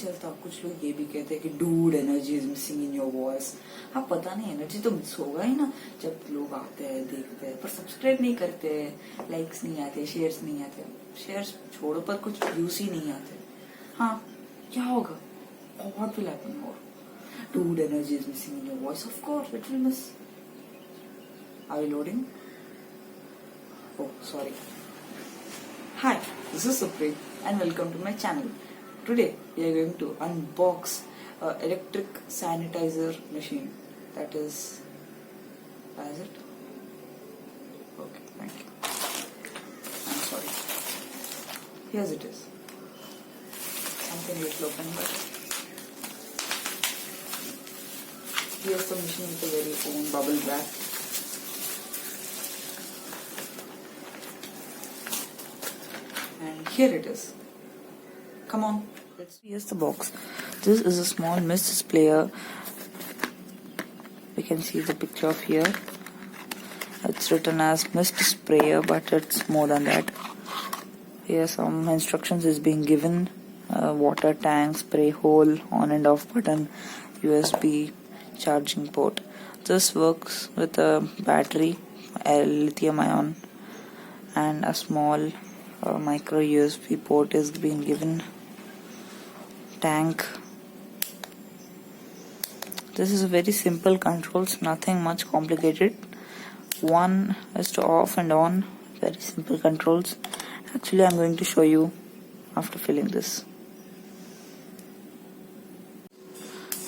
चलता. कुछ लोग ये भी कहते हैं कि dude energy is missing in your voice. हाँ पता नहीं, एनर्जी तो मिस होगा ही ना जब लोग आते हैं देखते हैं पर सब्सक्राइब नहीं करते, लाइक्स नहीं आते, शेयर्स नहीं आते. शेयर्स छोड़ो पर कुछ व्यूज ही नहीं आते. हाँ क्या होगा? What will happen more? Dude, energy is missing in your voice. Of course, it will miss. Are you loading? Oh, sorry. Hi, this is Supreet and welcome to my channel. Today we are going to unbox an electric sanitizer machine. That is, where is it? Okay, thank you. I'm sorry. Here's it is. Something little open, but here's the machine with a very own bubble wrap. And here it is. Come on. Here's the box. This is a small mist sprayer. We can see the picture of here. It's written as mist sprayer, but it's more than that. Here some instructions is being given. Water tank, spray hole, on and off button, USB charging port. This works with a battery, a lithium ion, and a small micro USB port is being given. Tank. This is a very simple controls, nothing much complicated. One is to off and on, very simple controls. Actually I'm going to show you after filling this.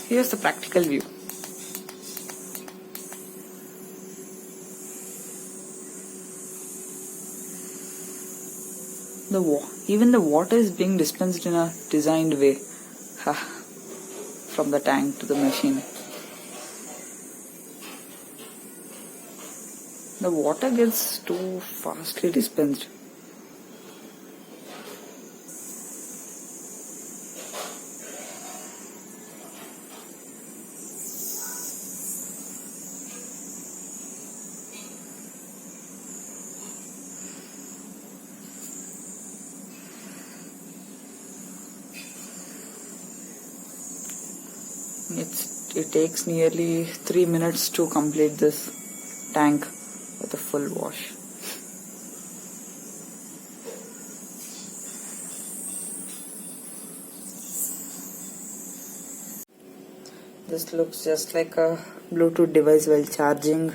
Here's the practical view. Even the water is being dispensed in a designed way. From the tank to the machine. The water gets too fastly dispensed. It takes nearly 3 minutes to complete this tank with a full wash. This looks just like a Bluetooth device while charging.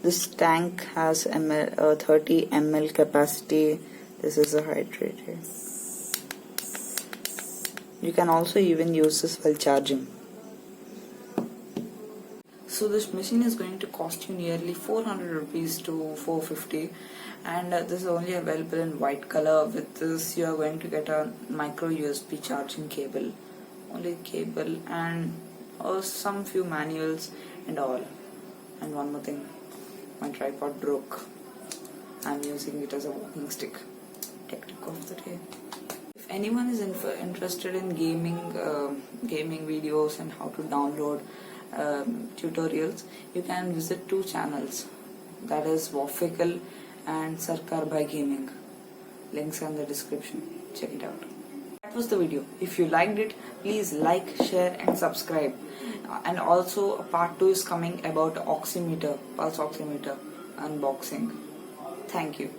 This tank has 30 ml capacity. This is a hydrated. You can also even use this while charging. So this machine is going to cost you nearly 400 rupees to 450, and this is only available in white color. With this you are going to get a micro USB charging cable, only cable, and some few manuals and all. And one more thing, my tripod broke. I'm using it as a walking stick. Technique of the day. If anyone is interested in gaming videos and how to download tutorials, you can visit 2 channels, that is Wafical and Sarkar by Gaming. Links are in the description. Check it out. That was the video. If you liked it, please like, share and subscribe. And also part 2 is coming about oximeter, pulse oximeter unboxing. Thank you.